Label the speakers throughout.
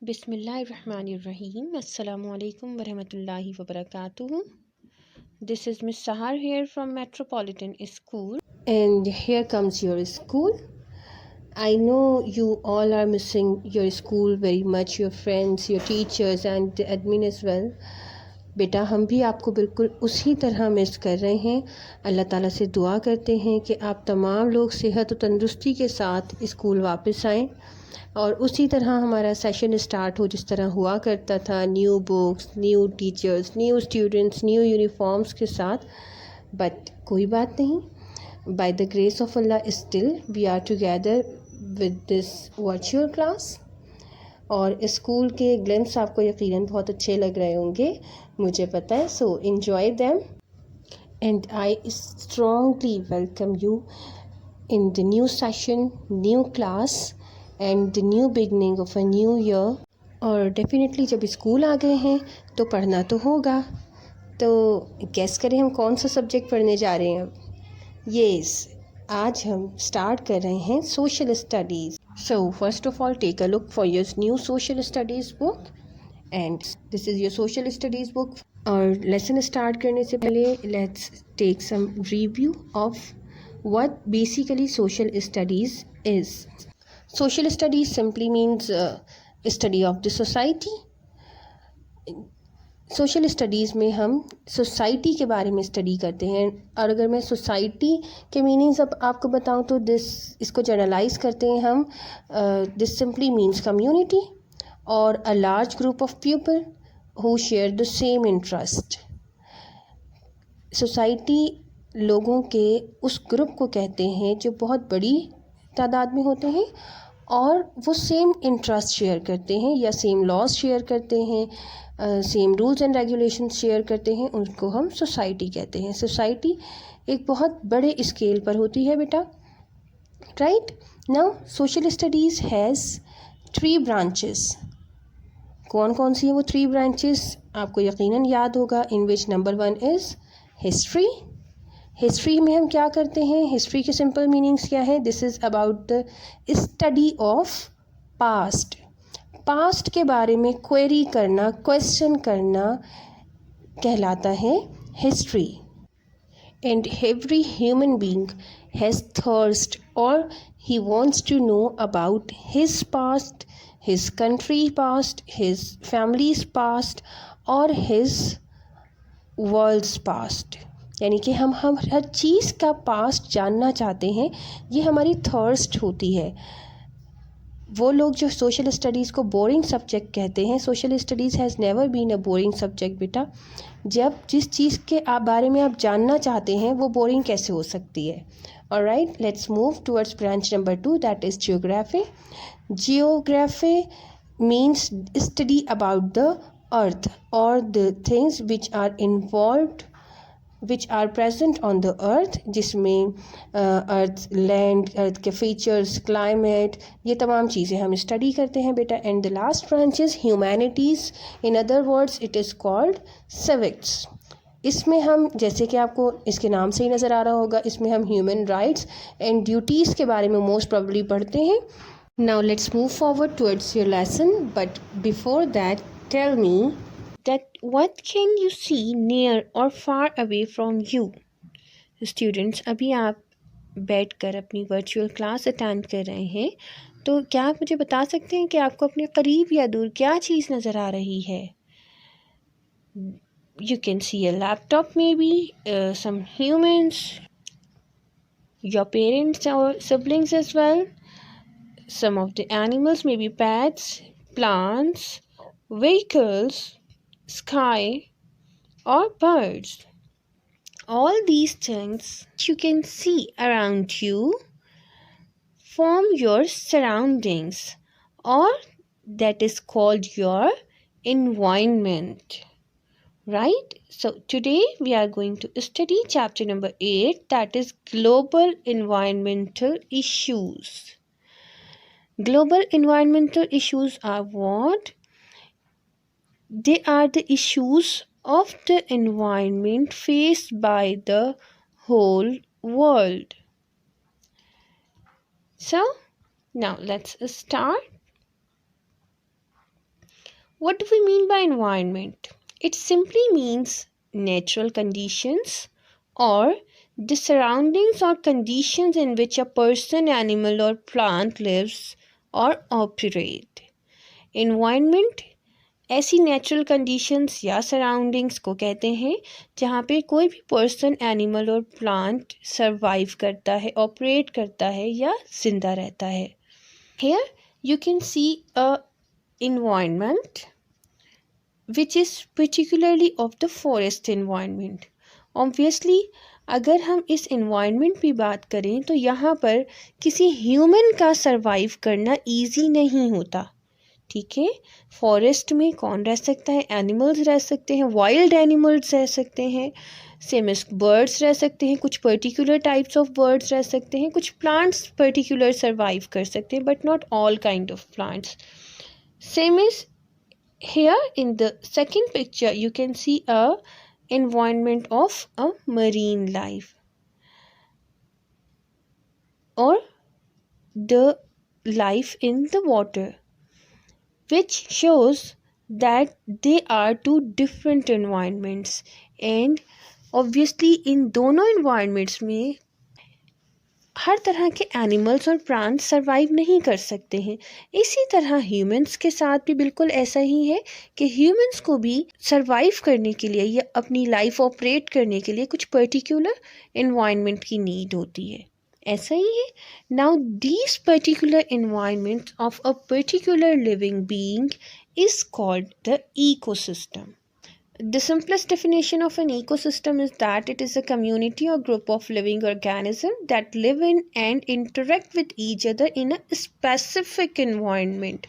Speaker 1: Bismillahirrahmanirrahim. Assalamu alaikum warahmatullahi wabarakatuh. This is Miss Sahar here from Metropolitan School.
Speaker 2: And here comes your school. I know you all are missing your school very much, your friends, your teachers and the admin as well. बेटा हम भी आपको बिल्कुल उसी तरह miss कर रहे हैं। अल्लाह ताला से दुआ करते हैं कि आप तमाम लोग सेहत और तंदुरुस्ती के साथ स्कूल वापस आएँ और उसी तरह हमारा सेशन स्टार्ट हो जिस तरह हुआ करता था, new books, new teachers, new students, new uniforms के साथ। बट कोई बात नहीं, by the grace of Allah still we are together with this virtual class। और स्कूल के ग्लिम्स आपको यकीनन बहुत अच्छे लग रहे होंगे, मुझे पता है। सो enjoy them and I strongly welcome you in the new session, new class and the new beginning of a new year। और डेफिनेटली जब स्कूल आ गए हैं तो पढ़ना तो होगा, तो गेस करें हम कौन सा सब्जेक्ट पढ़ने जा रहे हैं अब। यस, आज हम स्टार्ट कर रहे हैं social studies. So first of all take a look for your new social studies book and this is your social studies book. और लेसन स्टार्ट करने से पहले let's take some review of what basically social studies is. Social studies simply means study of the society. Social studies में हम society के बारे में study करते हैं। और अगर मैं सोसाइटी के मीनिंग्स अब आपको बताऊं तो इसको जनरलाइज करते हैं हम। दिस सिंपली मीन्स कम्युनिटी और a large group of people who share the same interest. Society लोगों के उस ग्रुप को कहते हैं जो बहुत बड़ी तादाद में होते हैं और वो सेम इंटरेस्ट शेयर करते हैं या सेम लॉज शेयर करते हैं, same rules and regulations share करते हैं, उनको हम सोसाइटी कहते हैं। सोसाइटी एक बहुत बड़े स्केल पर होती है बेटा, right. Now social studies has 3 branches. कौन कौन सी हैं वो 3 ब्रांचेस? आपको यकीनन याद होगा, in which number 1 is history. History में हम क्या करते हैं? हिस्ट्री के सिंपल मीनिंग्स क्या है? This is about the study of past. Past के बारे में क्वेरी करना, क्वेश्चन करना कहलाता है history. And every human being has thirst और he wants to know about his past, his country past, his family's past और हिज वर्ल्ड्स पास्ट। यानी कि हम हर चीज़ का पास्ट जानना चाहते हैं, ये हमारी थर्स्ट होती है। वो लोग जो सोशल स्टडीज़ को बोरिंग सब्जेक्ट कहते हैं, social studies has never been a boring subject बेटा। जब जिस चीज़ के बारे में आप जानना चाहते हैं वो बोरिंग कैसे हो सकती है। Alright, let's move towards branch number 2, that is geography. Geography means study about the earth और the things which are involved which are present on the earth, जिसमें अर्थ, लैंड, अर्थ के फीचर्स, क्लाइमेट, ये तमाम चीज़ें हम स्टडी करते हैं बेटा। And the last branch is humanities, in other words it is called civics. इसमें हम, जैसे कि आपको इसके नाम से ही नज़र आ रहा होगा, इसमें हम ह्यूमन राइट्स एंड ड्यूटीज़ के बारे में मोस्ट प्रॉब्ली पढ़ते हैं। Now let's move forward towards your lesson, but before that tell me
Speaker 1: That what can you see near or far away from you? Students, अभी आप बैठकर अपनी वर्चुअल क्लास अटेंड कर रहे हैं, तो क्या आप मुझे बता सकते हैं कि आपको अपने करीब या दूर क्या चीज़ नज़र आ रही है? You can see a laptop maybe, some humans, your parents or siblings as well. Some of the animals, maybe pets, plants, vehicles, sky or birds. All these things you can see around you form your surroundings, or that is called your environment, right? So today we are going to study chapter number 8, that is global environmental issues. Global environmental issues are what? They are the issues of the environment faced by the whole world. So now let's start. What do we mean by environment? It simply means natural conditions or the surroundings or conditions in which a person, animal or plant lives or operate. Environment ऐसी natural conditions या surroundings को कहते हैं जहाँ पे कोई भी person, animal और प्लांट सरवाइव करता है, ऑपरेट करता है या जिंदा रहता है. Here you can see a environment which is particularly of the forest environment. Obviously अगर हम इस environment की बात करें तो यहाँ पर किसी ह्यूमन का सरवाइव करना ईजी नहीं होता. ठीक है, फॉरेस्ट में कौन रह सकता है? एनिमल्स रह सकते हैं, वाइल्ड एनिमल्स रह सकते हैं, सेम एज बर्ड्स रह सकते हैं, कुछ पर्टिकुलर टाइप्स ऑफ बर्ड्स रह सकते हैं, कुछ प्लांट्स पर्टिकुलर सर्वाइव कर सकते हैं, but not all kind of plants. Same is here in the second picture you can C a environment of a marine life or the life in the water, which shows that they are two different environments and obviously इन दोनों environments में हर तरह के animals और plants survive नहीं कर सकते हैं. इसी तरह ह्यूमंस के साथ भी बिल्कुल ऐसा ही है कि ह्यूमंस को भी सर्वाइव करने के लिए या अपनी लाइफ ऑपरेट करने के लिए कुछ पर्टिकुलर एनवायरनमेंट की नीड होती है. ऐसा ही है. Now these particular environment of a particular living being is called the ecosystem. The simplest definition of an ecosystem is that it is a community or group of living organisms that live in and interact with each other in a specific environment.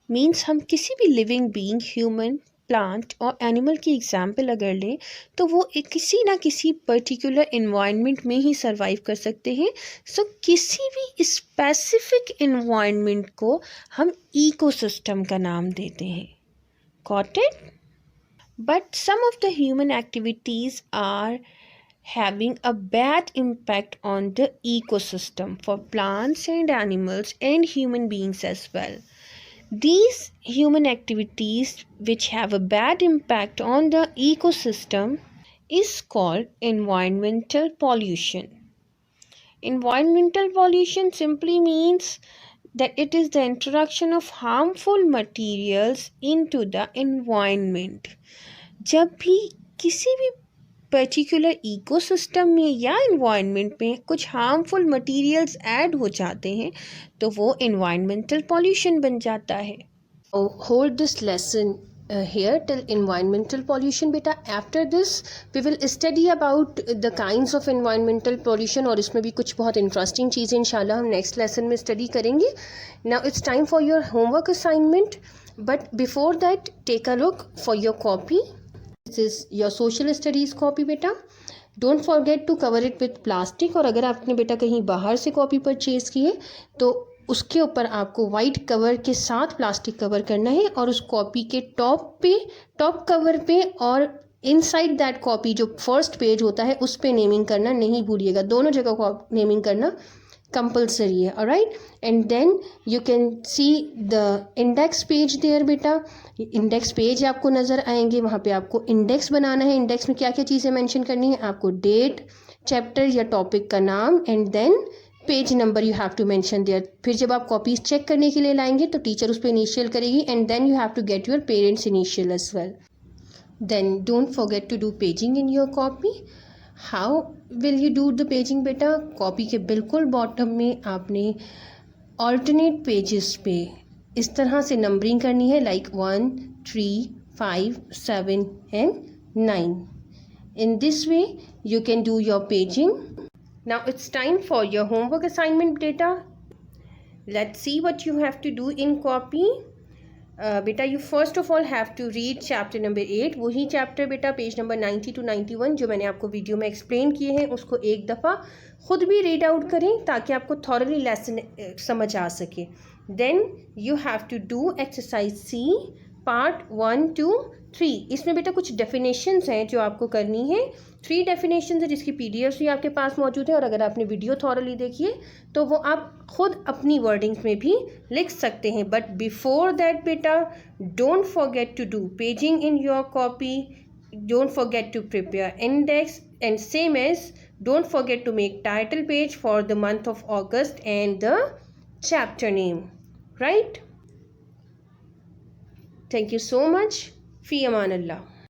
Speaker 1: Means हम किसी भी living being, human, plant और animal की example अगर लें तो वो किसी ना किसी particular environment में ही survive कर सकते हैं. So किसी भी specific environment को हम ecosystem का नाम देते हैं. Got it? But some of the human activities are having a bad impact on the ecosystem for plants and animals and human beings as well. These human activities which have a bad impact on the ecosystem is called environmental pollution. Environmental pollution simply means that it is the introduction of harmful materials into the environment. जब भी किसी भी particular ecosystem में या environment में कुछ harmful materials add हो जाते हैं तो वो इन्वायरमेंटल पॉल्यूशन बन जाता है.
Speaker 2: Hold this lesson here till environmental pollution beta. After this we will study about the kinds of environmental pollution और इसमें भी कुछ बहुत इंटरेस्टिंग चीज़ें इंशाल्लाह हम नेक्स्ट लेसन में स्टडी करेंगे. Now it's time for your homework assignment, but before that take a look for your copy. This is your social studies copy बेटा. Don't forget to cover it with plastic. और अगर आपने बेटा कहीं बाहर से कॉपी परचेज़ की है तो उसके ऊपर आपको वाइट कवर के साथ प्लास्टिक कवर करना है और उस कॉपी के टॉप कवर पे और इनसाइड दैट कॉपी जो फर्स्ट पेज होता है उस पे नेमिंग करना नहीं भूलिएगा. दोनों जगह नेमिंग करना कंपल्सरी है. Alright, and then you can see the index page there बेटा. इंडेक्स पेज आपको नज़र आएंगे, वहाँ पे आपको इंडेक्स बनाना है. इंडेक्स में क्या क्या चीज़ें मेंशन करनी है आपको? डेट, चैप्टर या टॉपिक का नाम and then page number you have to mention there. फिर जब आप कॉपीज़ चेक करने के लिए लाएंगे तो टीचर उस पर इनिशियल करेगी and then you have to get your parents initial as well. Then don't forget to do paging in your copy. How will you do the paging बेटा? कॉपी के बिल्कुल बॉटम में आपने ऑल्टरनेट पेजेस पे इस तरह से नंबरिंग करनी है, like 1, 3, 5, 7 and 9. In this way you can do your paging. Now it's time for your homework assignment data. Let's see what you have to do in copy. बेटा you first of all have to read chapter number 8. वही chapter बेटा page number 90 to 91 जो मैंने आपको video में explain किए हैं उसको एक दफ़ा ख़ुद भी रीड आउट करें ताकि आपको थॉरली लेसन समझ आ सके. Then you have to do exercise C part 1 to 3 इसमें बेटा कुछ डेफिनेशंस हैं जो आपको करनी है। 3 डेफिनेशंस है जिसकी पीडीएफ भी आपके पास मौजूद है, और अगर आपने वीडियो थॉरली देखिए तो वो आप खुद अपनी वर्डिंग्स में भी लिख सकते हैं। बट बिफोर दैट बेटा don't forget to do paging in your copy, don't forget to prepare index, and same as don't forget to make title page for the month of August and the chapter name, right? Thank you so much. Fi Aman Allah.